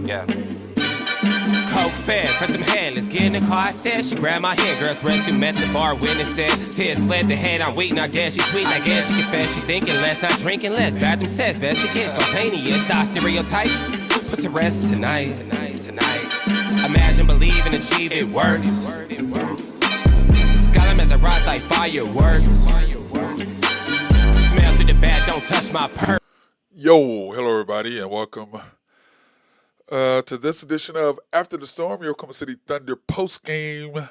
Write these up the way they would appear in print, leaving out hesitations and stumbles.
Yeah. Coke fed for some head. Let's get in the car. I said she grabbed my hand. Girls rescue met the bar. Witness said tears fled the head. I'm waiting. I guess she tweet. I guess she confess. She thinking less. Not drinking less. Bathroom says best to get spontaneous. I stereotype. Put to rest tonight. Imagine, believe, and achieve. It works. Skyline as a rise like fireworks. Smell through the bag. Don't touch my purse. Yo, hello everybody, and welcome to this edition of After the Storm, your Oklahoma City Thunder post-game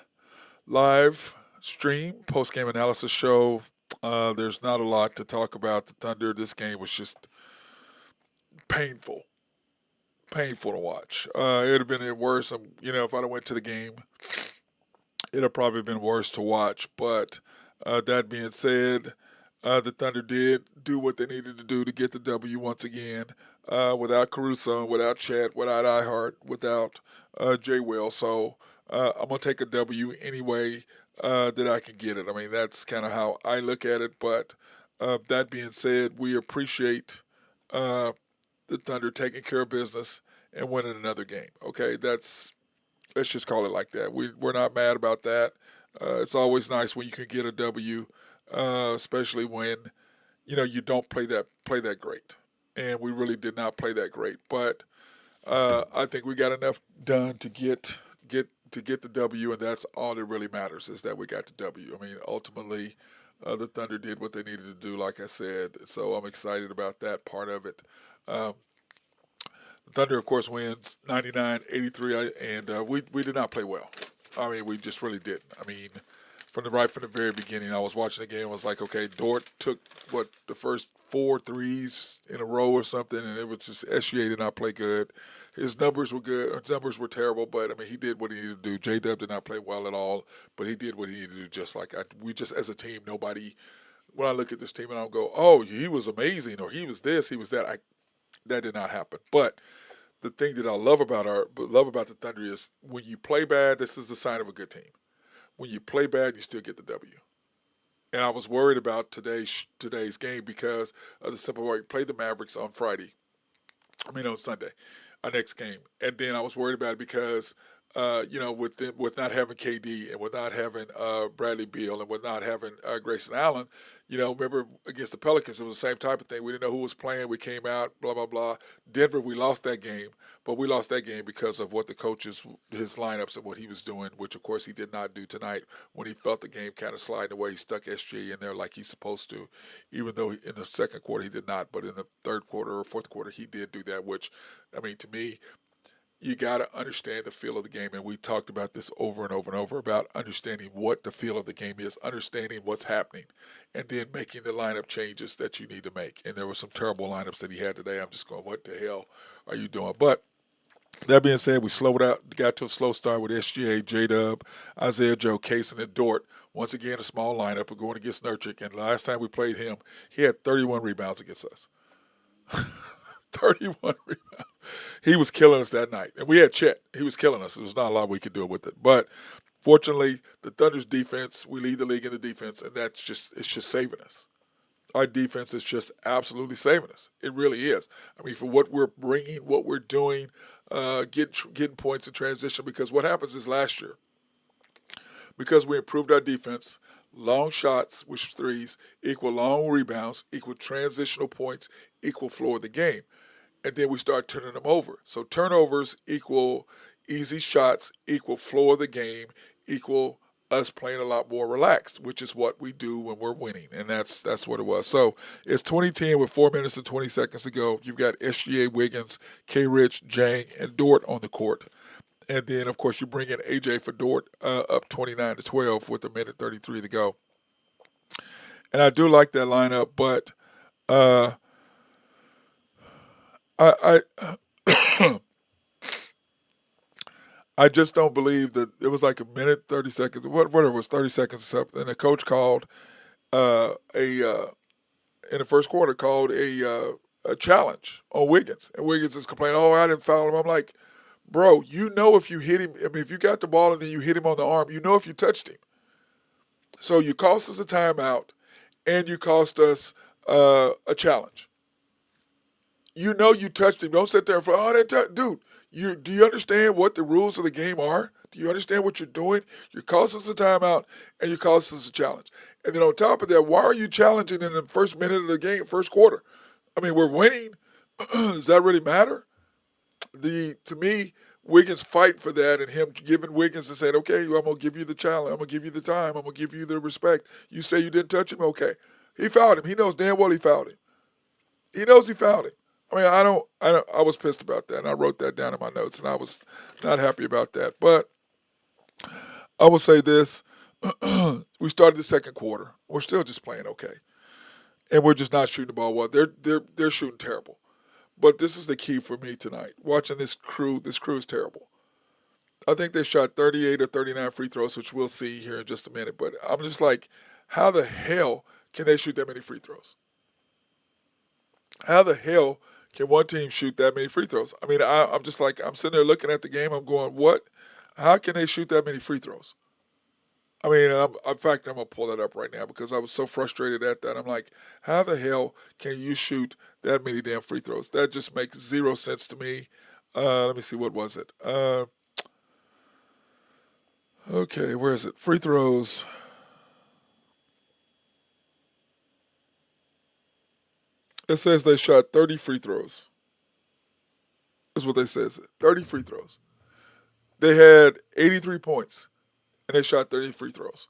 live stream, post-game analysis show. There's not a lot to talk about the Thunder. This game was just painful to watch. It would have been worse, if I'd have went to the game, it would have probably been worse to watch. But that being said, the Thunder did do what they needed to do to get the W once again, without Caruso, without Chet, without iHeart, without Jay Will. So I'm going to take a W any way that I can get it. I mean, that's kind of how I look at it. But that being said, we appreciate the Thunder taking care of business and winning another game. Okay, let's just call it like that. We're not mad about that. It's always nice when you can get a W. Especially when, you don't play that great. And we really did not play that great. But I think we got enough done to get the W, and that's all that really matters, is that we got the W. I mean, ultimately, the Thunder did what they needed to do, like I said. So I'm excited about that part of it. The Thunder, of course, wins 99-83, and we did not play well. I mean, we just really didn't. I mean, from the very beginning, I was watching the game. I was like, okay, Dort took, the first 4 threes in a row or something, and it was just SGA did not play good. His numbers were good. His numbers were terrible, but, I mean, he did what he needed to do. J-Dub did not play well at all, but he did what he needed to do just like we just, as a team, nobody, when I look at this team and I go, oh, he was amazing, or he was this, he was that, that did not happen. But the thing that I love about the Thunder is when you play bad, this is a sign of a good team. When you play bad, you still get the W. And I was worried about today's game because of the simple way we played the Mavericks on Sunday, our next game. And then I was worried about it because, with not having KD and with not having Bradley Beal and with not having Grayson Allen, remember against the Pelicans, it was the same type of thing. We didn't know who was playing. We came out, blah, blah, blah. Denver, we lost that game, but we lost that game because of what the coaches, his lineups and what he was doing, which, of course, he did not do tonight when he felt the game kind of sliding away. He stuck SGA in there like he's supposed to, even though in the second quarter he did not. But in the third quarter or fourth quarter, he did do that, which, I mean, to me, you got to understand the feel of the game, and we talked about this over and over and over about understanding what the feel of the game is, understanding what's happening, and then making the lineup changes that you need to make. And there were some terrible lineups that he had today. I'm just going, what the hell are you doing? But that being said, we slowed out, got to a slow start with SGA, J-Dub, Isaiah Joe, Kaysen, and Dort. Once again, a small lineup. We're going against Nurkic, and last time we played him, he had 31 rebounds against us. 31 rebounds. He was killing us that night. And we had Chet. He was killing us. There was not a lot we could do with it. But fortunately, the Thunder's defense, we lead the league in the defense, and it's just saving us. Our defense is just absolutely saving us. It really is. I mean, for what we're bringing, what we're doing, getting points in transition, because what happens is last year, because we improved our defense, long shots, which is threes, equal long rebounds, equal transitional points, equal floor of the game. And then we start turning them over. So turnovers equal easy shots, equal floor of the game, equal us playing a lot more relaxed, which is what we do when we're winning. And that's what it was. So it's 2010 with 4 minutes and 20 seconds to go. You've got SGA, Wiggins, K-Rich, Jang, and Dort on the court. And then, of course, you bring in AJ for Dort up 29-12 with 1:33 to go. And I do like that lineup, but I just don't believe that it was like 1:30 seconds, whatever it was, 30 seconds or something. And the coach called in the first quarter, called a challenge on Wiggins. And Wiggins is complaining, oh, I didn't foul him. I'm like, bro, if you hit him, I mean, if you got the ball and then you hit him on the arm, if you touched him. So you cost us a timeout and you cost us a challenge. You know you touched him. Don't sit there and say, oh, that dude. Do you understand what the rules of the game are? Do you understand what you're doing? You're causing us a timeout and you're causing us a challenge. And then on top of that, why are you challenging in the first minute of the game, first quarter? I mean, we're winning. Does that really matter? To me, Wiggins fight for that and him giving Wiggins and saying, okay, well, I'm gonna give you the challenge, I'm gonna give you the time, I'm gonna give you the respect. You say you didn't touch him, okay. He fouled him. He knows damn well he fouled him. He knows he fouled him. I mean, I was pissed about that, and I wrote that down in my notes, and I was not happy about that. But I will say this: we started the second quarter. We're still just playing okay, and we're just not shooting the ball well. They're shooting terrible. But this is the key for me tonight. Watching this crew is terrible. I think they shot 38 or 39 free throws, which we'll see here in just a minute. But I'm just like, how the hell can they shoot that many free throws? How the hell can one team shoot that many free throws? I mean, I'm just like, I'm sitting there looking at the game. I'm going, what? How can they shoot that many free throws? I mean, in fact, I'm going to pull that up right now because I was so frustrated at that. I'm like, how the hell can you shoot that many damn free throws? That just makes zero sense to me. Let me see, what was it? Okay, where is it? Free throws. It says they shot 30 free throws. That's what they says. 30 free throws. They had 83 points, and they shot 30 free throws.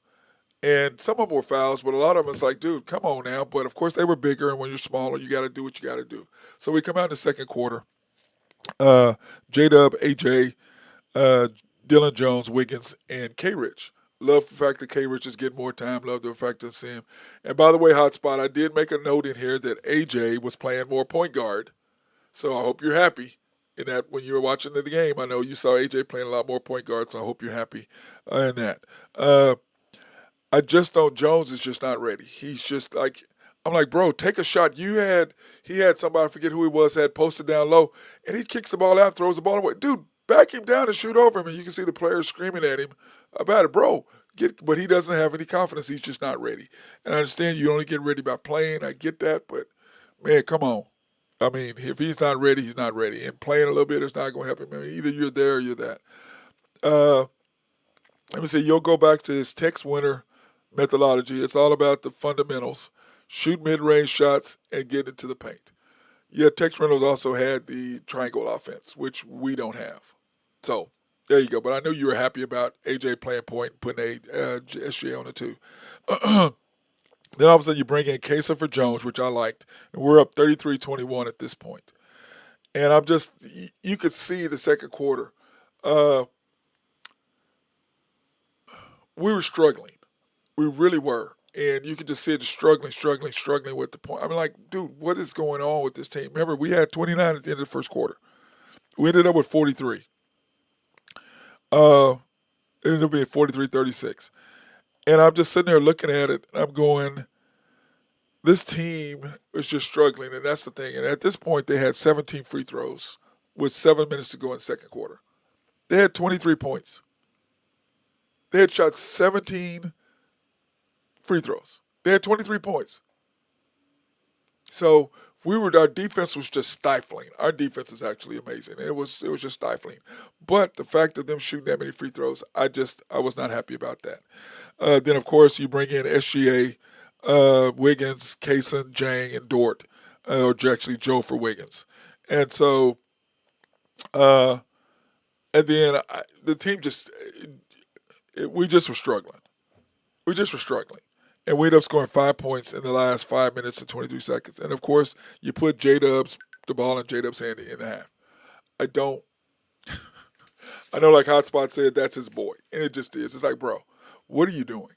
And some of them were fouls, but a lot of them, it's like, dude, come on now. But, of course, they were bigger, and when you're smaller, you got to do what you got to do. So we come out in the second quarter. J-Dub, AJ, Dylan Jones, Wiggins, and K-Rich. Love the fact that K-Rich is getting more time. Love the fact of seeing him. And by the way, Hotspot, I did make a note in here that AJ was playing more point guard. So I hope you're happy in that when you were watching the game. I know you saw AJ playing a lot more point guard, so I hope you're happy in that. I just don't. Jones is just not ready. He's just like, I'm like, bro, take a shot. He had somebody, I forget who he was, had posted down low, and he kicks the ball out, throws the ball away. Dude, back him down and shoot over him, and you can see the players screaming at him about it, bro. But he doesn't have any confidence. He's just not ready. And I understand you only get ready by playing. I get that, but man, come on. I mean, if he's not ready, he's not ready. And playing a little bit is not going to help him. I mean, either you're there or you're that. Let me see. You'll go back to his text winner methodology. It's all about the fundamentals. Shoot mid-range shots and get into the paint. Yeah, Tex Reynolds also had the triangle offense, which we don't have. So there you go. But I know you were happy about AJ playing point and putting SGA on it too. Then all of a sudden you bring in Kesa for Jones, which I liked, and we're up 33-21 at this point. And I'm just, you could see the second quarter. We were struggling. We really were. And you could just see it struggling with the point. I mean, like, dude, what is going on with this team? Remember, we had 29 at the end of the first quarter. We ended up with 43. It ended up being 43-36. And I'm just sitting there looking at it, and I'm going, this team is just struggling, and that's the thing. And at this point, they had 17 free throws with 7 minutes to go in the second quarter. They had 23 points. They had shot 17 free throws. They had 23 points. So our defense was just stifling. Our defense is actually amazing. It was just stifling. But the fact of them shooting that many free throws, I was not happy about that. Then of course you bring in SGA, Wiggins, Kaysen, Jang, and Dort, or actually Joe for Wiggins, and so, and then the team we just were struggling. We just were struggling. And we ended up scoring 5 points in the last 5 minutes and 23 seconds. And, of course, you put the ball in J-Dub's hand in the half. I know like Hotspot said, that's his boy. And it just is. It's like, bro, what are you doing?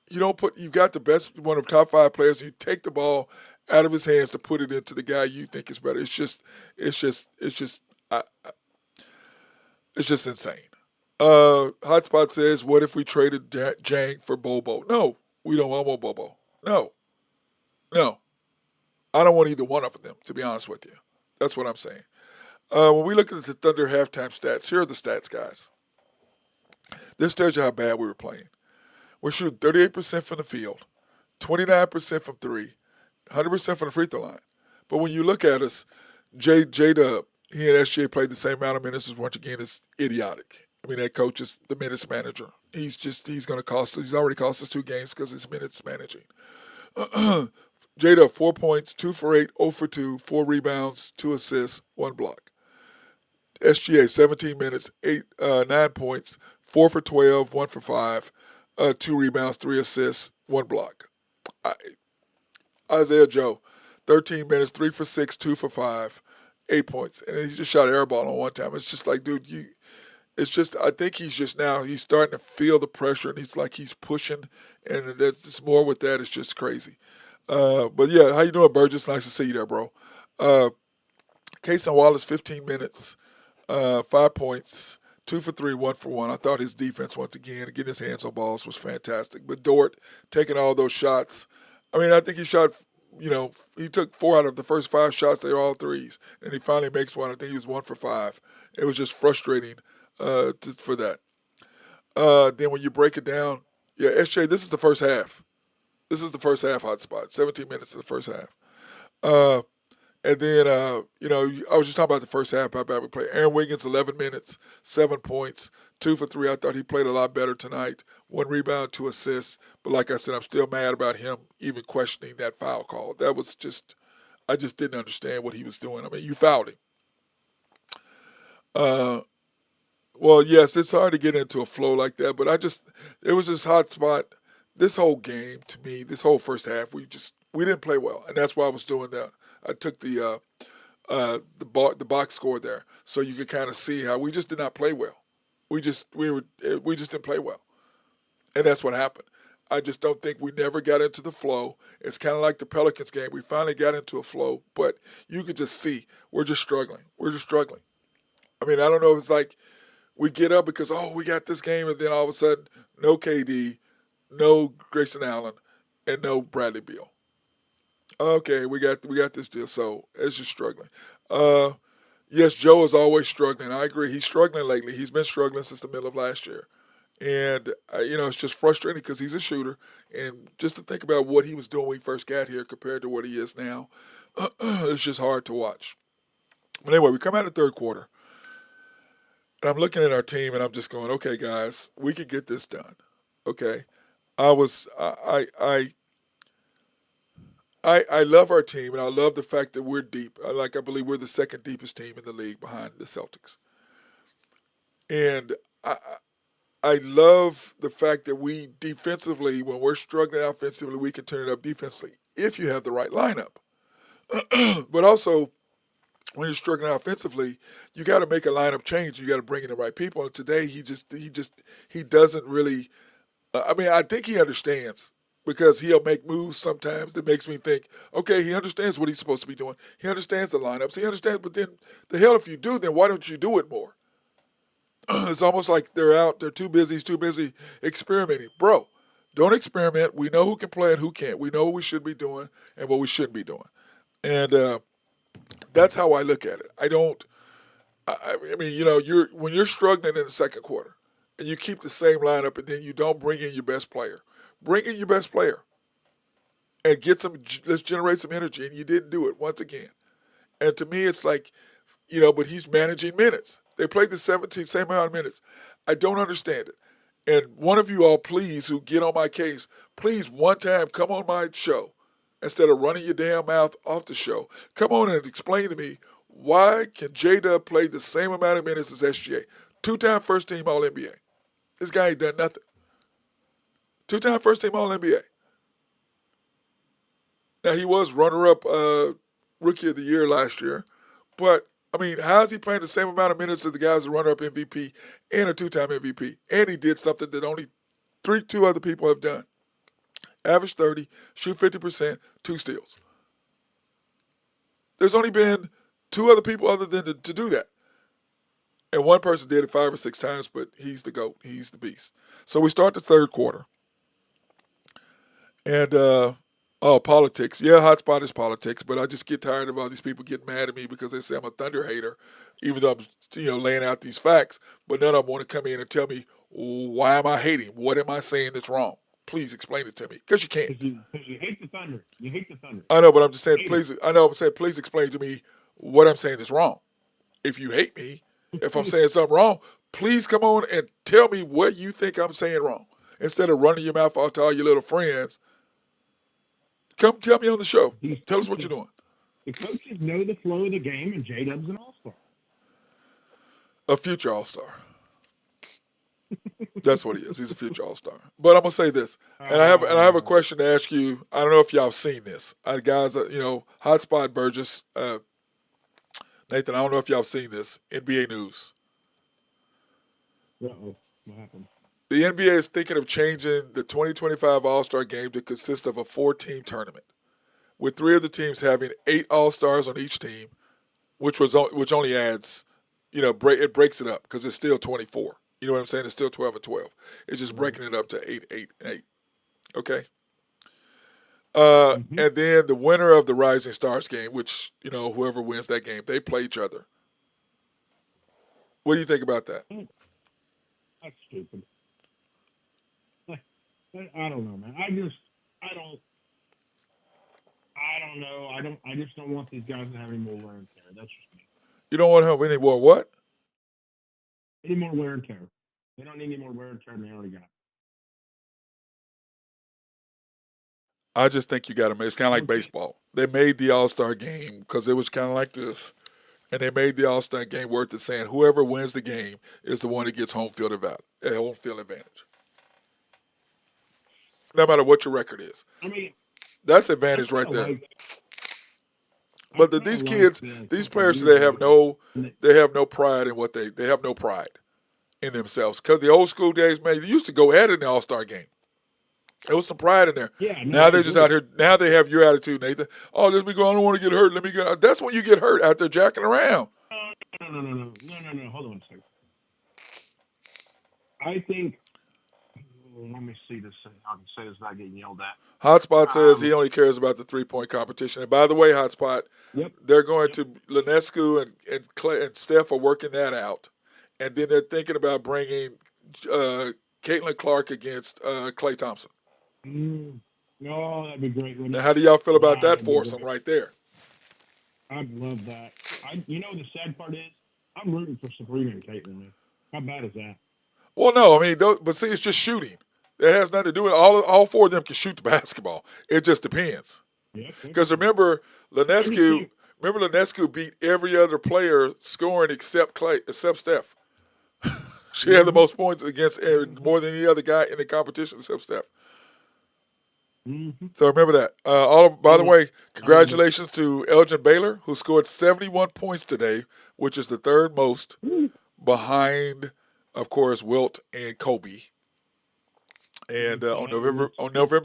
You've got the best, one of the top 5 players, and you take the ball out of his hands to put it into the guy you think is better. It's just insane. Hotspot says, what if we traded Jang for Bobo? No. We don't want Bobo. No. I don't want either one of them, to be honest with you. That's what I'm saying. When we look at the Thunder halftime stats, here are the stats, guys. This tells you how bad we were playing. We're shooting 38% from the field, 29% from three, 100% from the free throw line. But when you look at us, J Dub, he and SGA played the same amount of minutes as once again is idiotic. I mean, that coach is the minutes manager. He's going to cost us. He's already cost us 2 games because he's minutes managing. J Dub 4 points, 2 for 8, 0 for 2, 4 rebounds, 2 assists, 1 block. SGA 17 minutes, 9 points, 4 for 12, 1 for 5, 2 rebounds, 3 assists, 1 block. I, Isaiah Joe, 13 minutes, 3 for 6, 2 for 5, 8 points, and he just shot an air ball on one time. It's just like, dude, you. It's just I think he's just now he's starting to feel the pressure, and he's pushing, and there's just more with that. It's just crazy. But yeah, how you doing, Burgess? Nice to see you there, bro. Uh, Casey Wallace, 15 minutes, 5 points, 2 for 3, 1 for 1. I thought his defense once again, getting his hands on balls was fantastic. But Dort taking all those shots. I mean, I think he shot. He took 4 out of the first 5 shots. They were all threes, and he finally makes one. I think he was 1 for 5. It was just frustrating for that. Then when you break it down, yeah, SJ, this is the first half. This is the first half hotspot. 17 minutes in the first half. Uh, and then, I was just talking about the first half, how bad we played. Aaron Wiggins, 11 minutes, 7 points, 2 for 3. I thought he played a lot better tonight. 1 rebound, 2 assists. But like I said, I'm still mad about him even questioning that foul call. That was just, I just didn't understand what he was doing. I mean, you fouled him. Uh, well, yes, it's hard to get into a flow like that, but it was just hot spot. This whole game, to me, this whole first half, we didn't play well, and that's why I was doing that. I took the box score there, so you could kind of see how we just did not play well. We just didn't play well, and that's what happened. I just don't think we never got into the flow. It's kind of like the Pelicans game. We finally got into a flow, but you could just see we're just struggling. We're just struggling. I mean, I don't know if it's like we get up because, oh, we got this game, and then all of a sudden, no KD, no Grayson Allen, and no Bradley Beal. Okay, we got this deal. So it's just struggling. Uh, yes, Joe is always struggling. I agree. He's struggling lately. He's been struggling since the middle of last year, and it's just frustrating because he's a shooter, and just to think about what he was doing when he first got here compared to what he is now, it's just hard to watch. But anyway, we come out of the third quarter, and I'm looking at our team, and I'm just going, okay, guys, we can get this done. Okay, I was I love our team, and I love the fact that we're deep. I believe we're the second deepest team in the league behind the Celtics, and I love the fact that we defensively, when we're struggling offensively, we can turn it up defensively if you have the right lineup. But also, when you're struggling offensively, you got to make a lineup change. You got to bring in the right people. And today, he doesn't really. I mean, I think he understands because he'll make moves sometimes that makes me think, okay, he understands what he's supposed to be doing. He understands the lineups. He understands, but then the hell if you do, then why don't you do it more? It's almost like they're too busy, he's too busy experimenting. Bro, don't experiment. We know who can play and who can't. We know what we should be doing and what we shouldn't be doing. And that's how I look at it. I don't. I mean, you're when you're struggling in the second quarter, and you keep the same lineup, and then you don't bring in your best player. Bring in your best player and get some. Let's generate some energy, and you didn't do it once again. And to me, it's like, but he's managing minutes. They played the 17 same amount of minutes. I don't understand it. And one of you all, please, who get on my case, please one time come on my show instead of running your damn mouth off the show. Come on and explain to me why can J-Dub play the same amount of minutes as SGA? Two-time first-team All-NBA. This guy ain't done nothing. Two-time first-team All-NBA. Now, he was runner-up Rookie of the Year last year. But, I mean, how is he playing the same amount of minutes as the guys who runner-up MVP and a two-time MVP? And he did something that only two other people have done. Average 30, shoot 50%, 2 steals. There's only been 2 other people other than to do that. And one person did it 5 or 6 times, but he's the GOAT. He's the beast. So we start the third quarter. And, politics. Yeah, hotspot is politics, but I just get tired of all these people getting mad at me because they say I'm a Thunder hater, even though I'm, laying out these facts. But none of them want to come in and tell me, why am I hating? What am I saying that's wrong? Please explain it to me, because you can't. Because you hate the Thunder. You hate the Thunder. I know, but I'm just saying, Hate it. please. I know, I'm saying, please explain to me what I'm saying is wrong. If you hate me, if I'm saying something wrong, please come on and tell me what you think I'm saying wrong. Instead of running your mouth out to all your little friends, come tell me on the show. These Tell us what you're coaches, doing. the coaches know the flow of the game, and J Dub's an all-star. A future All Star. That's what he is. He's a future All Star. But I'm gonna say this, and I have a Uh, question to ask you. I don't know if y'all have seen this, guys. Hotspot Burgess, Nathan. I don't know if y'all have seen this. NBA news. uh-oh, what happened? The NBA is thinking of changing the 2025 All Star game to consist of a 4-team tournament, with 3 of the teams having 8 All Stars on each team, which only adds, it breaks it up because it's still 24. You know what I'm saying? It's still 12 and 12. It's just Right. breaking it up to 8, 8, and 8. Okay. Mm-hmm. And then the winner of the Rising Stars game, which whoever wins that game, they play each other. What do you think about that? That's stupid. I don't know, man. I don't, I don't know. I just don't want these guys to have any more wear and tear. That's just me. You don't want to have any more what? Any more wear and tear. They don't need any more wear and tear than they already got. I just think you got to make. It's kind of like Okay. baseball. They made the All Star game because it was kind of like this, and they made the All Star game worth it, saying whoever wins the game is the one that gets home field advantage, no matter what your record is. I mean, That's I advantage kind right of there. like. I But kind these of like kids, the these couple players years today ago. they have no pride in what they have no pride in themselves. Because the old school days, man, they used to go ahead in the All Star game. There was some pride in there. Yeah, no, Now I they're just out agree. here. Now they have your attitude, Nathan. Oh, let me go. I don't want to get hurt. Let me get. That's when you get hurt out there jacking around. No. Hold on a second. I think. Let me see this. I can say this without getting yelled at. Hotspot says he Um. only cares about the 3-point competition. And by the way, Hotspot, Yep. they're going Yep. to Lenescu and Clay and Steph are working that out, and then they're thinking about bringing Caitlin Clark against Clay Thompson. Oh, that'd be great, wouldn't Now, it? how do y'all feel about Wow, that that'd be foursome great. right there? I'd love that. The sad part is, I'm rooting for Sabrina and Caitlin, man. How bad is that? Well, no, I mean, but see, it's just shooting. It has nothing to do with all 4 of them can shoot the basketball. It just depends. Yep, yep, Because yep. I just think. Remember Lenescu beat every other player scoring except Steph. She had the Mm-hmm, most points against mm-hmm, more than any other guy in the competition except Steph. mm-hmm. So remember that. By the Yeah, way, I remember. congratulations to Elgin Baylor, who scored 71 points today, which is the 3rd most Woo. behind, of course, Wilt and Kobe. And on Okay, November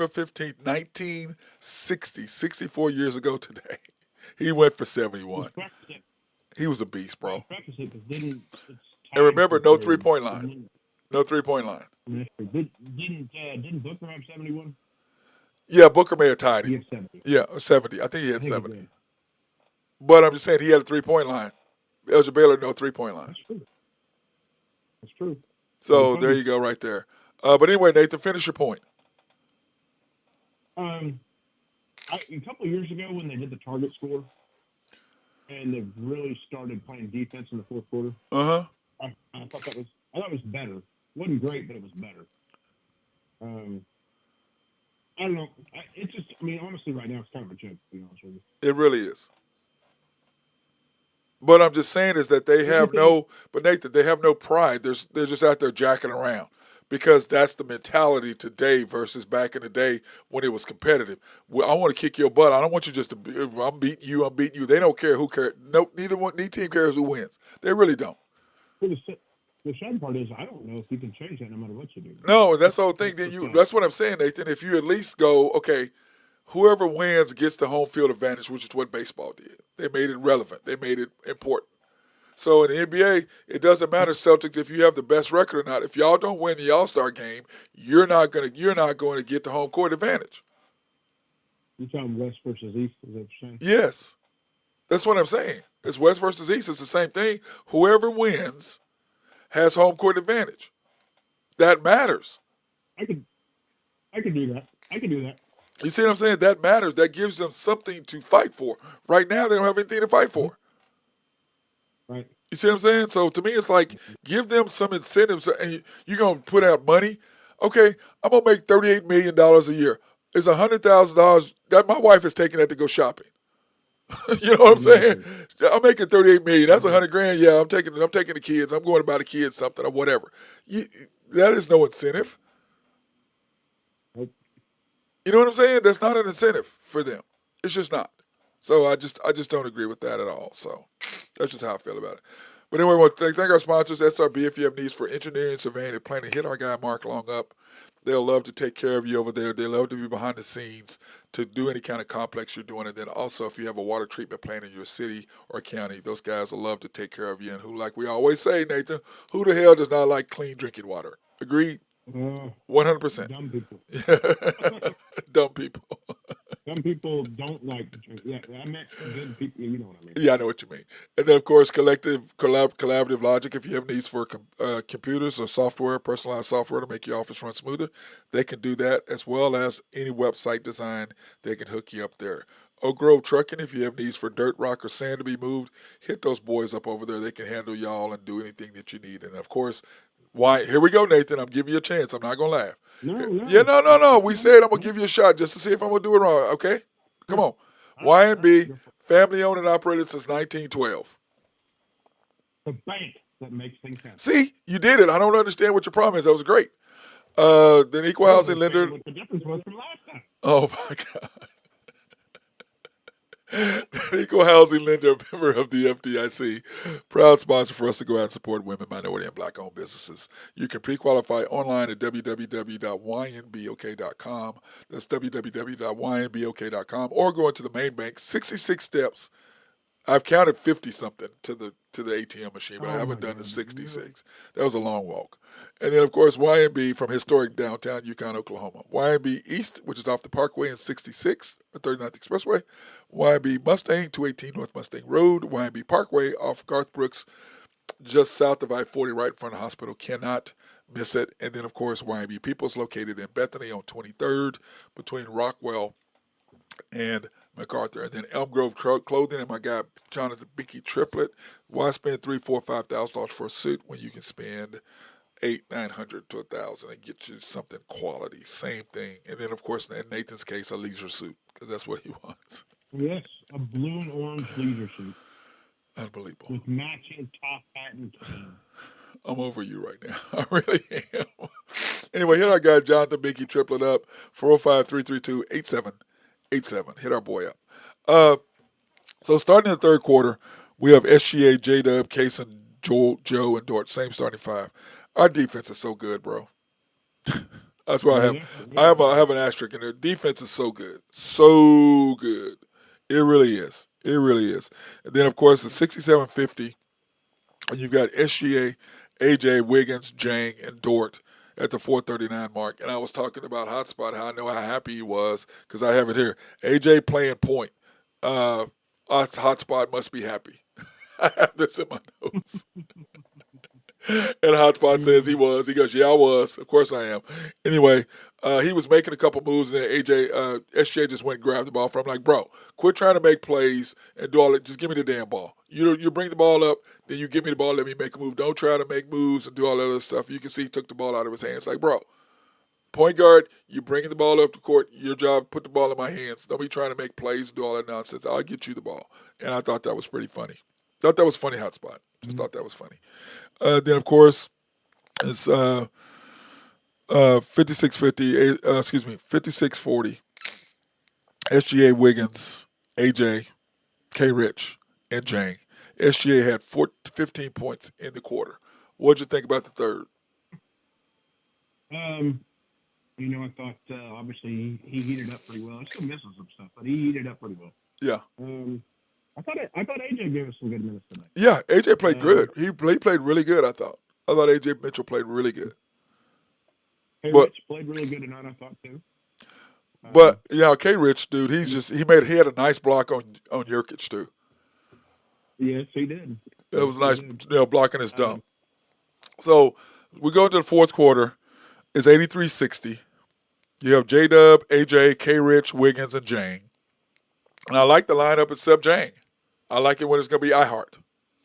15th, 1960, 64 years ago today, he went for who's 71. practicing? He was a beast, Who's bro. practicing? Because didn't it's And tied remember, for no third. 3-point line. No 3-point line. Didn't Booker have 71? Yeah, Booker may have tied He him. had 70. Yeah, 70. I think he I had think he 70. did. But I'm just saying he had a 3-point line. Elgin Baylor, no 3-point line. That's true. That's true. Go So there Kobe. you go, right there. But anyway, Nathan, finish your point. Um, a couple of years ago when they did the target score and they really started playing defense in the fourth quarter, Uh huh. I thought it was better. It wasn't great, but it was better. Um, I don't know. It's just, honestly, right now it's kind of a joke, to be honest with you. It really is. But I'm just saying is that they The only have thing, no, but Nathan, they have no pride. They're just out there jacking around because that's the mentality today versus back in the day when it was competitive. Well, I want to kick your butt. I don't want you just to. I'm beating you. I'm beating you. They don't care who cares. Nope. Neither team cares who wins. They really don't. well, the sad part is I don't know if you can change that no matter what you do. No, that's That's the whole thing. that's Then the you. fact. That's what I'm saying, Nathan. If you at least go, okay, whoever wins gets the home field advantage, which is what baseball did. They made it relevant. They made it important. So in the NBA, it doesn't matter Celtics if you have the best record or not. If y'all don't win the All Star game, you're not going to get the home court advantage. You talking West versus East, is that what you're saying? Yes, that's what I'm saying. It's West versus East. It's the same thing. Whoever wins has home court advantage. That matters. I could I could do that. I could do that. You see what I'm saying? That matters. That gives them something to fight for. Right now, they don't have anything to fight Mhm. for. You see what I'm saying? So to me, it's like give them some incentives, and you're gonna put out money. Okay, I'm gonna make $38 million a year. It's $100,000 that my wife is taking that to go shopping. You know what I'm saying? Exactly. I'm making 38 million. That's Mhm. 100 grand. Yeah, I'm taking the kids. I'm going to buy the kids something or whatever. You, that is no incentive. Nope. You know what I'm saying? That's not an incentive for them. It's just not. So I just don't agree with that at all. So that's just how I feel about it. But anyway, I want to thank our sponsors, SRB. If you have needs for engineering, surveying, and planning, hit our guy Mark Long up. They'll love to take care of you over there. They love to be behind the scenes to do any kind of complex you're doing. And then also, if you have a water treatment plant in your city or county, those guys will love to take care of you. And who, like we always say, Nathan, who the hell does not like clean drinking water? Agreed? Uh, 100%. dumb people. Dumb people. Some people don't like to drink. Yeah, I meant good people. You know what I mean. Yeah, I know what you mean. And then, of course, collaborative logic. If you have needs for computers or software, personalized software to make your office run smoother, they can do that, as well as any website design. They can hook you up there. Oak Grove Trucking. If you have needs for dirt, rock, or sand to be moved, hit those boys up over there. They can handle y'all and do anything that you need. And of course, why? Here we go, Nathan. I'm giving you a chance. I'm not gonna laugh. No, Yeah, no. no. We No, said I'm gonna no. give you a shot just to see if I'm gonna do it wrong. Okay, come Sure. on. All right, all right. Y&B, family owned and operated since 1912. The bank that makes things happen. See, you did it. I don't understand what your problem is. That was great. Then equal I was housing understanding lender. what the difference was from last time. Oh my God. Equal housing lender, member of the FDIC, proud sponsor for us to go out and support women, minority, and black-owned businesses. You can pre-qualify online at www.ynbok.com. That's www.ynbok.com, or go into the main bank. 66 steps. I've counted 50 something to the ATM machine, but I Oh my haven't done the God, really? 66. That was a long walk. And then of course Y&B from historic downtown Yukon, Oklahoma. Y&B East, which is off the Parkway and 66th or 39th Expressway. Y&B Mustang, 218 North Mustang Road. Y&B Parkway off Garth Brooks, just south of I-40, right in front of the hospital. Cannot miss it. And then of course Y&B People's located in Bethany on 23rd between Rockwell and MacArthur. And then Elm Grove Clothing and my guy Jonathan Bickey Triplet. Why spend $3,000, $4,000, $5,000 for a suit when you can spend $800, $900 to $1,000 and get you something quality? Same thing. And then of course in Nathan's case, a leisure suit, because that's what he wants. Yes, a blue and orange leisure suit Unbelievable. with matching top hat and cane. I'm over you right now. I really am. Anyway, hit our guy Jonathan Bickey Triplet up, 405-332-8787. Hit our boy up. So starting in the third quarter, we have SGA, J-Dub, Case, and Joe, and Dort. Same starting five. Our defense is so good, bro. That's why Yeah, I have an asterisk in there. Defense is so good. So good. It really is. It really is. And then, of course, the 67-50, and you've got SGA, AJ, Wiggins, Jang, and Dort at the 439 mark. And I was talking about Hotspot, how I know how happy he was, because I have it here. AJ playing point. Hotspot must be happy. I have this in my notes. And Hotspot says he was. He goes, yeah, I was. Of course I am. Anyway, he was making a couple moves, and then SJ just went and grabbed the ball from him. Like, bro, quit trying to make plays and do all that. Just give me the damn ball. You bring the ball up, then you give me the ball, let me make a move. Don't try to make moves and do all that other stuff. You can see he took the ball out of his hands. Like, bro, point guard, you bringing the ball up the court. Your job, put the ball in my hands. Don't be trying to make plays and do all that nonsense. I'll get you the ball. And I thought that was pretty funny. Thought that was funny, Hotspot. Just thought that was funny. Then, of course, it's 56-50, 56-40. SGA, Wiggins, AJ, K. Rich, and Jang. SGA had 15 points in the quarter. What'd you think about the third? I thought obviously he heated up pretty well. He still misses some stuff, but he heated up pretty well. Yeah. I thought AJ gave us some good minutes tonight. Yeah, AJ played good. He played really good, I thought. I thought AJ Mitchell played really good. Hey, But- Rich played really good tonight, I thought too. But K. Rich, dude, he had a nice block on Jurkic too. Yes, he did. It was nice, Yes, he did. blocking his dump. So we go into the fourth quarter. It's 83-60. You have J-Dub, AJ, K. Rich, Wiggins, and Jang. And I like the lineup except Jang. I like it when it's going to be I Heart.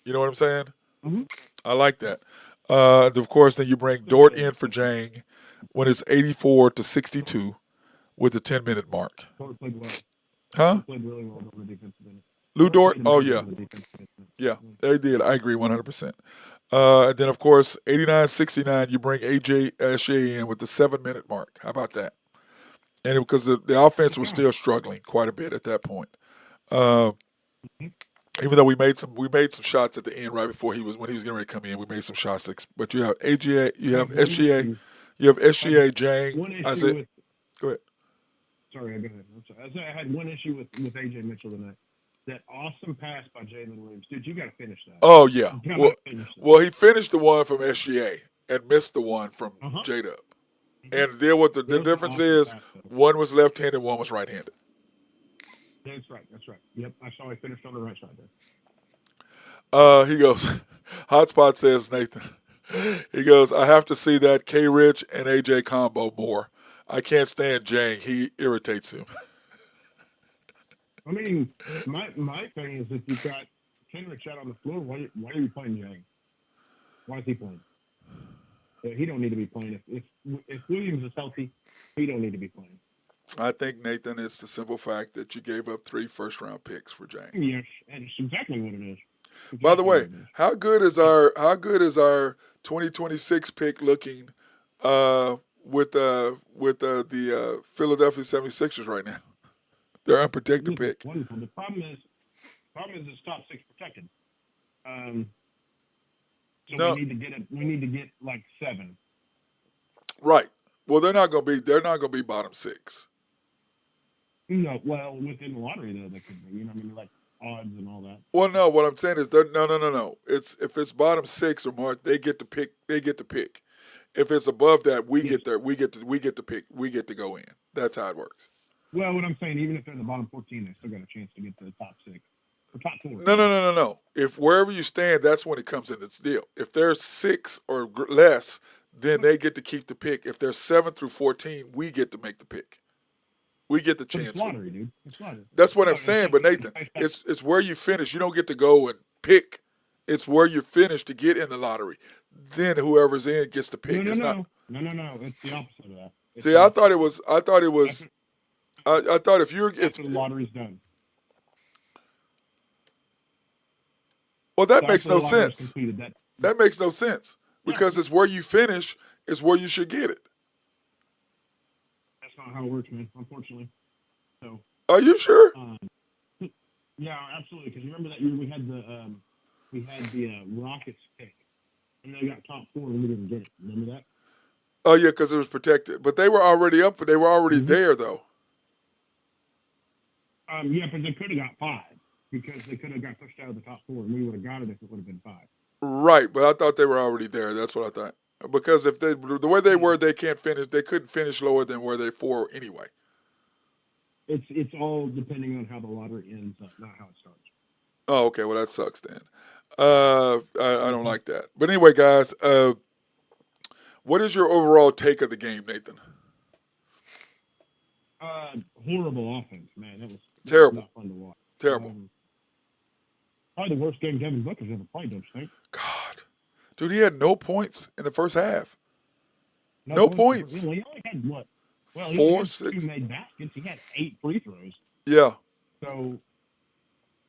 You know what I'm saying? Mm-hmm. I like that. Of course, then you bring Dort in for Jang when it's 84-62 with the 10-minute mark. Dort played well. Huh? Dort played really well on the defensive end. Lou Dort Dort? played Oh, amazing yeah. on the defensive end. Yeah, Mm-hmm. they did. I agree 100%. And then, of course, 89-69, you bring A.J. Shea in with the 7-minute mark. How about that? And because the offense was Yeah. still struggling quite a bit at that point. Uh, even though we made some shots at the end right before when he was getting ready to come in, we made some shots. But you have AGA, you I have have one SGA, issue. you have I SGA, had Jang. one issue Isaiah. with. Go ahead. Sorry, go ahead. I'm sorry. I had one issue with AJ Mitchell tonight. That awesome pass by Jalen Williams, dude. You got to finish that. Oh yeah. You gotta finish that. Well, he finished the one from SGA and missed the one from Uh-huh. J Dub. And then what the That was an difference awesome is, pass, though. one was left-handed, one was right-handed. That's right. That's right. Yep, I saw he finished on the right side there. He goes, Hotspot says, Nathan, he goes, I have to see that K-Rich and AJ combo more. I can't stand Jang. He irritates him. I mean, my thing is if you've got Kenrich out on the floor, why are you playing Yang? Why is he playing? He don't need to be playing. If Williams is healthy, he don't need to be playing. I think, Nathan, it's the simple fact that you gave up 3 first-round picks for Jang. Yes, and it's exactly what it is. Exactly By the way, what it is. how good is our 2026 pick looking with the Philadelphia 76ers right now? Their unprotected pick. Wonderful. The problem is it's top 6 protected. So No. we need to get like 7. Right. Well, they're not going to be bottom 6. No, well, within the lottery though, they could be. You know, I mean, like odds and all that. Well, no. What I'm saying is, no. If it's bottom 6 or more, they get to pick. They get to pick. If it's above that, we get there. We get to pick. We get to go in. That's how it works. Well, what I'm saying, even if they're in the bottom 14, they still got a chance to get to the top 6 or top 4. No. If wherever you stand, that's when it comes in the deal. If they're 6 or less, then they get to keep the pick. If they're 7 through 14, we get to make the pick. We get the chance. It's lottery, dude. It's lottery. That's what I'm saying. But Nathan, it's where you finish. You don't get to go and pick. It's where you finish to get in the lottery. Then whoever's in gets the pick. No. It's not. No. It's the opposite of that. See, I thought it was. I thought if the lottery's done. Well, that So makes after no the lottery's sense. completed, That makes no sense because it's where you finish is where you should get it. that's not how it works, man. Unfortunately. So. Are you sure? Yeah, absolutely. Because you remember that year we had the Rockets pick, and they got top 4 and we didn't get it. Remember that? Oh yeah, because it was protected. But they were already up. They were already there though. Yeah, but they could have got 5 because they could have got pushed out of the top 4, and we would have got it if it would have been 5. Right, but I thought they were already there. That's what I thought. Because if the way they were, they can't finish. They couldn't finish lower than where they 4 anyway. It's all depending on how the lottery ends up, not how it starts. Oh, okay. Well, that sucks then. I don't like that. But anyway, guys, what is your overall take of the game, Nathan? Horrible offense, man. It was Terrible. not fun to watch. Terrible. Probably the worst game Devin Booker's ever played, don't you think? God, dude, he had no points in the first half. No points. Well, he only had what? Well, he 4, had 6. 2 made baskets. He had 8 free throws. Yeah. So,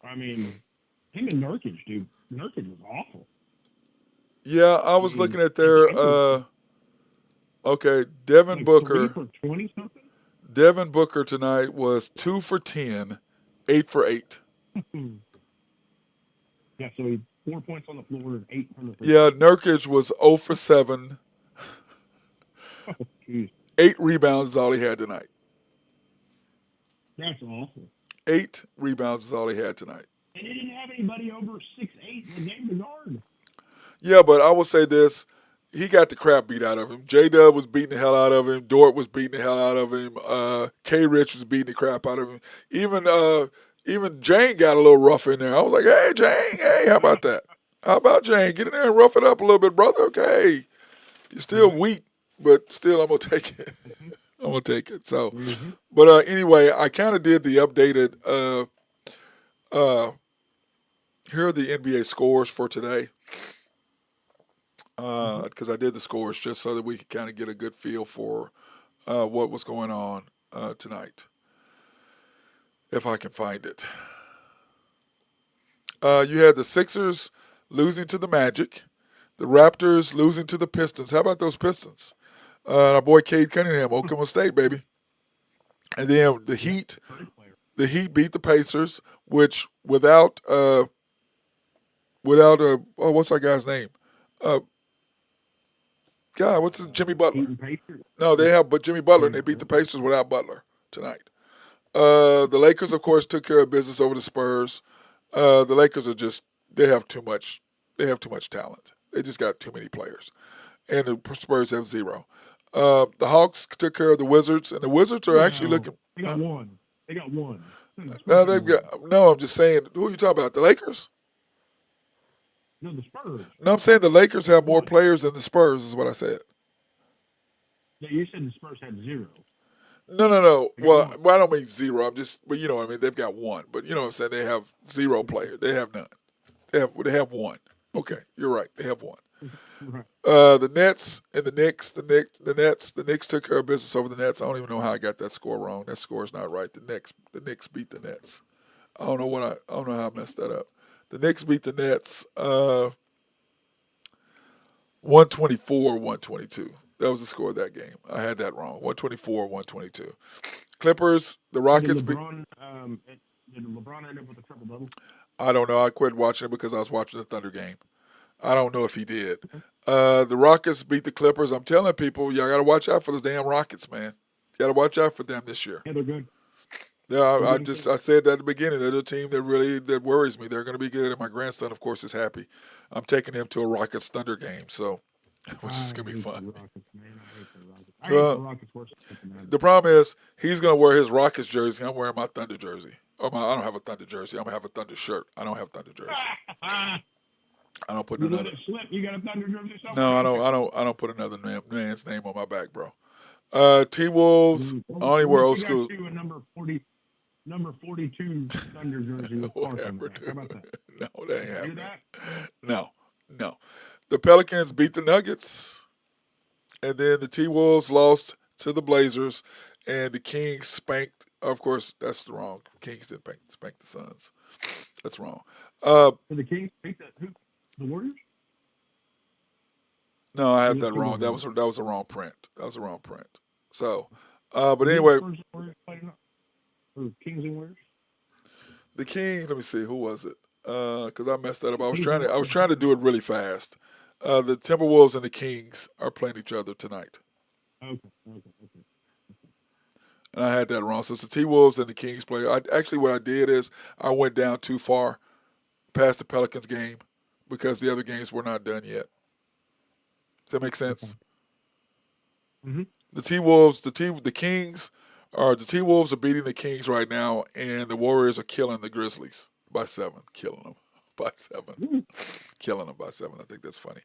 I mean, him and Nurkic, dude. Nurkic was awful. Yeah, I was looking at their. Okay, Devin Like Booker. 3 for 20 something. Devin Booker tonight was 2 for 10, 8 for 8. Yeah, so he 4 points on the floor and 8 from the free. Yeah, Nurkic was 0 for 7. Oh, jeez. 8 rebounds is all he had tonight. That's awful. 8 rebounds is all he had tonight. And he didn't have anybody over 6'8" in the game to guard. Yeah, but I will say this. He got the crap beat out of him. J-Dub was beating the hell out of him. Dort was beating the hell out of him. K-Rich was beating the crap out of him. Even Jane got a little rough in there. I was like, hey, Jane, hey, how about that? How about Jane? Get in there and rough it up a little bit, brother. Okay. You're still weak, but still I'm going to take it. I'm going to take it. So, but anyway, I kind of did the updated, here are the NBA scores for today. because I did the scores just so that we could kind of get a good feel for what was going on tonight, if I can find it. You had the Sixers losing to the Magic, the Raptors losing to the Pistons. How about those Pistons? Our boy Cade Cunningham, Oklahoma State, baby. And then the Heat beat the Pacers, which without what's our guy's name? Uh, God, what's his, Jimmy Butler? No, they have but Jimmy Butler, and they beat the Pacers without Butler tonight. The Lakers, of course, took care of business over the Spurs. The Lakers are just they have too much talent. They just got too many players, and the Spurs have zero. The Hawks took care of the Wizards, and the Wizards are actually looking. They got one. They got one. They've got no. I'm just saying. Who are you talking about? The Lakers? No, the Spurs. No, I'm saying the Lakers have more players than the Spurs. Is what I said. Yeah, you said the Spurs had zero. No. Well, I don't mean zero. I'm just, but you know what I mean. They've got one, but you know what I'm saying. They have zero players. They have none. They have one. Okay, you're right. They have one. Right. The Nets and the Knicks. The Knicks took care of business over the Nets. I don't even know how I got that score wrong. That score is not right. The Knicks beat the Nets. I don't know how I messed that up. The Knicks beat the Nets 124-122. That was the score of that game. I had that wrong. 124-122. Clippers, the Rockets Did LeBron end up with a triple double? I don't know. I quit watching it because I was watching the Thunder game. I don't know if he did. The Rockets beat the Clippers. I'm telling people, y'all got to watch out for the damn Rockets, man. You got to watch out for them this year. Yeah, they're good. Yeah, I said that at the beginning. They're the team that worries me. They're going to be good, and my grandson, of course, is happy. I'm taking him to a Rockets Thunder game, so which is going to be fun. I hate the Rockets worse than the problem is he's going to wear his Rockets jersey. I'm wearing my Thunder jersey. I don't have a Thunder jersey. I'm going to have a Thunder shirt. I don't have a Thunder jersey. I don't put you another. let it slip. You got a Thunder jersey somewhere? No, I don't put another man's name on my back, bro. T-Wolves, I only wear old school. You a number 42 Thunder jersey with Clark on the back. How about that? No, that ain't happening. No. The Pelicans beat the Nuggets, and then the T-Wolves lost to the Blazers, and the Kings spanked. Of course, that's wrong. Kings didn't spank the Suns. That's wrong. So the Kings beat the Warriors? No, I had that wrong. That was a wrong print. So, but anyway, Kings and Warriors. the Kings. Let me see. Who was it? Because I messed that up. I was trying to do it really fast. The Timberwolves and the Kings are playing each other tonight. Okay. And I had that wrong. So it's the T-Wolves and the Kings play. What I did is I went down too far past the Pelicans game because the other games were not done yet. Does that make sense? Mm-hmm. The T-Wolves, the Kings the T-Wolves are beating the Kings right now, and the Warriors are killing the Grizzlies by 7. Killing them by 7. Killing them by 7. I think that's funny.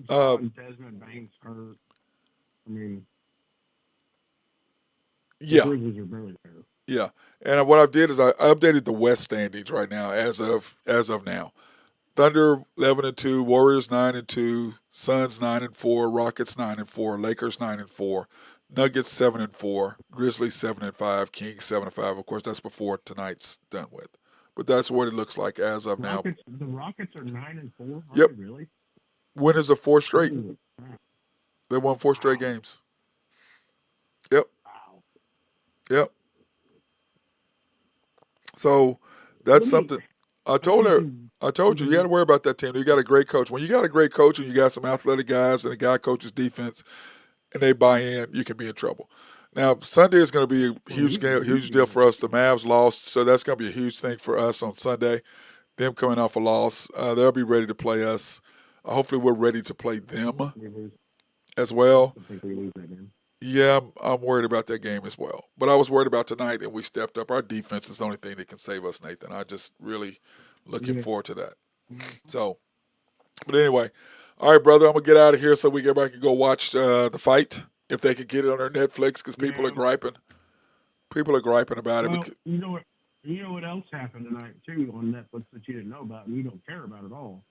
Desmond Bain hurt. I mean, yeah. The Grizzlies are barely there. Yeah. And what I did is I updated the West standings right now as of now. Thunder 11-2, Warriors 9-2, Suns 9-4, Rockets 9-4, Lakers 9-4, Nuggets 7-4, Grizzlies 7-5, Kings 7-5. Of course, that's before tonight's done with. But that's what it looks like as of now. The Rockets are 9-4. Yep. Really? Winners of 4 straight. They won 4 straight games. Yep. Wow. Yep. So that's something. I told you you got to worry about that team. You got a great coach. When you got a great coach and you got some athletic guys and the guy coaches defense and they buy in, you can be in trouble. Now, Sunday is going to be a huge deal for us. The Mavs lost, so that's going to be a huge thing for us on Sunday. Them coming off a loss, they'll be ready to play us. Hopefully we're ready to play them as well. I think we lose that game. Yeah, I'm worried about that game as well. But I was worried about tonight, and we stepped up. Our defense is the only thing that can save us, Nathan. I just really looking forward to that. So, but anyway, all right, brother, I'm going to get out of here so everybody can go watch the fight, if they can get it on their Netflix, because people are griping. People are griping about Well, it. you know what else happened tonight, too, on Netflix that you didn't know about and you don't care about at all?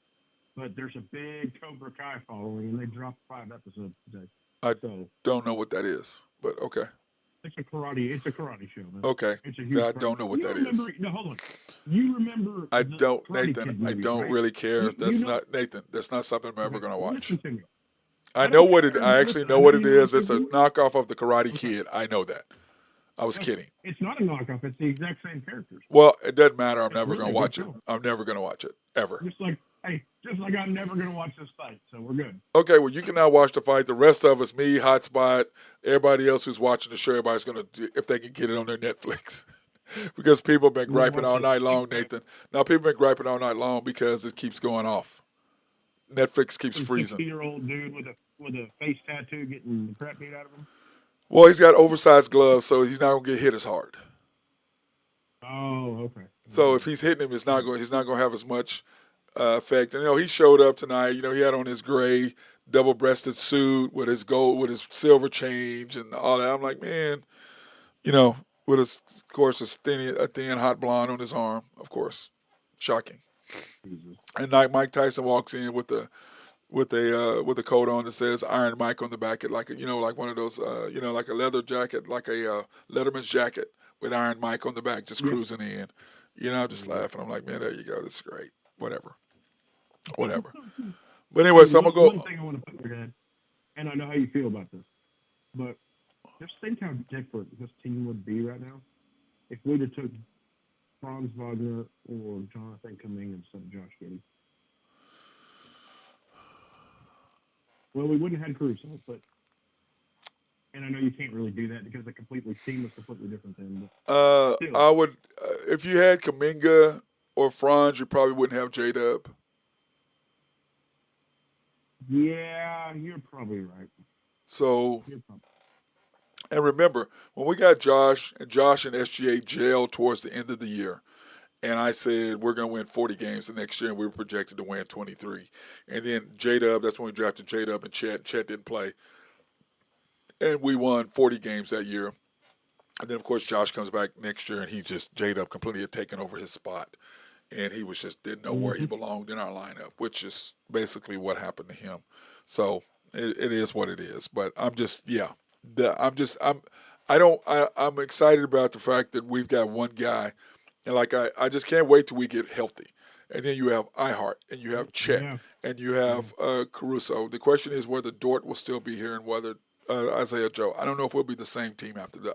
but there's a big Cobra Kai following, and they dropped 5 episodes today. I So don't know what that is, but okay. it's a karate show, man. Okay. It's a huge. I don't know what you that remember? is. No, hold on. You remember I the don't, Karate Nathan. Kid I movies, don't right? really care. You know. Nathan. That's not something I'm ever Okay, going to watch. listen to me. I I know don't what it. care. I actually Listen, know I know what it you don't is. like It's those a movies. knockoff of the Karate Okay. Kid. I know that. I was No, kidding. it's not a knockoff. It's the exact same characters. Well, it doesn't matter. I'm It's never really going a to good watch it. film. I'm never going to watch it ever. Just like I'm never gonna watch this fight, so we're good. Okay, well, you can now watch the fight. The rest of us, me, Hotspot, everybody else who's watching the show, everybody's going to, if they can get it on their Netflix. Because people have been We're gonna griping watch all this night long, TikTok. Nathan. Now, people have been griping all night long because it keeps going off. Netflix keeps Some freezing. 60-year-old dude with a face tattoo getting the crap beat out of him. Well, he's got oversized gloves, so he's not going to get hit as hard. Oh, okay. So if he's hitting him, he's not going to have as much effect. And he showed up tonight. He had on his gray double-breasted suit with his gold, with his silver change and all that. I'm like, man, with his, of course, a thin hot blonde on his arm. Of course, shocking. Jesus. And Mike Tyson walks in with a coat on that says Iron Mike on the back, like one of those, like a leather jacket, like a Letterman's jacket with Iron Mike on the back, just cruising in. I'm just laughing. I'm like, man, there you go. This is great. Whatever. But anyway, so I'm gonna go. One thing I want to put in your head, and I know how you feel about this, but just think how different this team would be right now if we'd have took Franz Wagner or Jonathan Kuminga instead of Josh Giddey. Well, we wouldn't have had Caruso, and I know you can't really do that because the team was completely different then. Still. I would, if you had Kuminga or Franz, you probably wouldn't have J-Dub. Yeah, you're probably right. So, and remember, when we got Josh and SGA jailed towards the end of the year, and I said we're going to win 40 games the next year, and we were projected to win 23. And then J-Dub, that's when we drafted J-Dub and Chet. Chet didn't play. And we won 40 games that year. And then, of course, Josh comes back next year, and J-Dub completely had taken over his spot. And he didn't know where he belonged in our lineup, which is basically what happened to him. So it is what it is. But I'm excited about the fact that we've got one guy. And I just can't wait till we get healthy. And then you have Ihart, and you have Chet, and you have Caruso. The question is whether Dort will still be here and whether Isaiah Joe. I don't know if we'll be the same team after the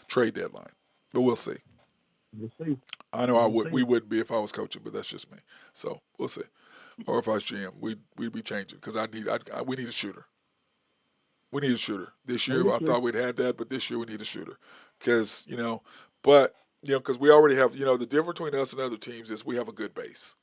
trade deadline, but we'll see. We'll see. I know we wouldn't be if I was coaching, but that's just me. So we'll see. Or if I was GM, we'd be changing because we need a shooter. We need a shooter. This year I thought we'd had that, but this year we need a shooter because because we already have, the difference between us and other teams is we have a good base.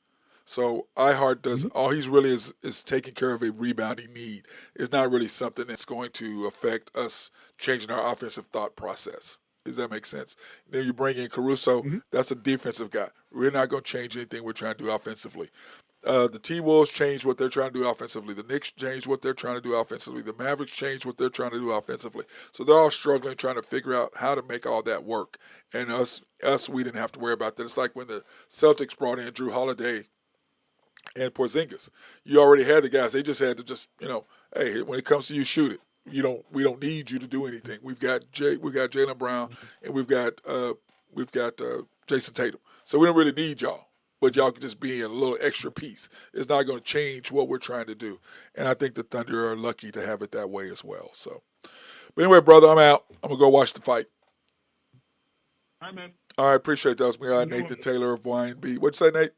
So Ihart does all he's really is taking care of a rebounding need. It's not really something that's going to affect us changing our offensive thought process. Does that make sense? Then you bring in Caruso, that's a defensive guy. We're not going to change anything we're trying to do offensively. The T-Wolves changed what they're trying to do offensively. The Knicks changed what they're trying to do offensively. The Mavericks changed what they're trying to do offensively. So they're all struggling, trying to figure out how to make all that work. And us, we didn't have to worry about that. It's like when the Celtics brought in Drew Holiday and Porzingis. You already had the guys. They just had to hey, when it comes to you, shoot it. We don't need you to do anything. We've got Jaylen Brown, and we've got Jason Tatum. So we don't really need y'all. But y'all can just be a little extra piece. It's not going to change what we're trying to do. And I think the Thunder are lucky to have it that way as well. So, but anyway, brother, I'm out. I'm going to go watch the fight. All right, man. All right, appreciate that. That was my guy, Nathan Taylor of YNB. What'd you say, Nate?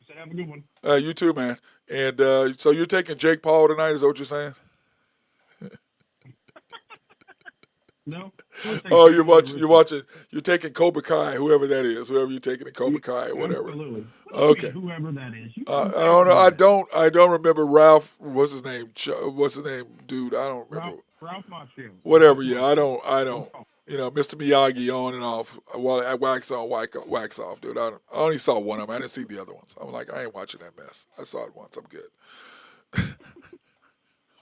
I said have a good one. You too, man. And so you're taking Jake Paul tonight, is that what you're saying? No. Oh, you're taking Cobra Kai, whoever that is, whoever you're taking in Cobra Kai or whatever. Absolutely. Okay. Whoever that is. I don't know. I don't remember Ralph. What's his name? Dude? I don't remember. Ralph Macchio. Whatever. Yeah, I don't. Mr. Miyagi on and off. While I wax on, wax off, dude. I only saw one of them. I didn't see the other ones. I'm like, I ain't watching that mess. I saw it once. I'm good.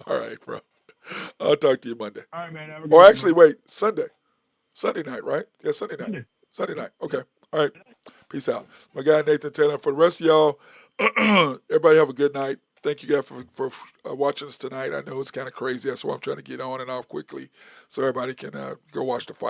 All right, bro. I'll talk to you Monday. All right, man. Have a good Or one. actually, wait, Sunday night, right? Yeah, Sunday night. Sunday night. Okay. All right. Peace out. My guy Nathan Taylor. For the rest of y'all, Everybody have a good night. Thank you guys for watching us tonight. I know it's kind of crazy. That's why I'm trying to get on and off quickly so everybody can go watch the fight.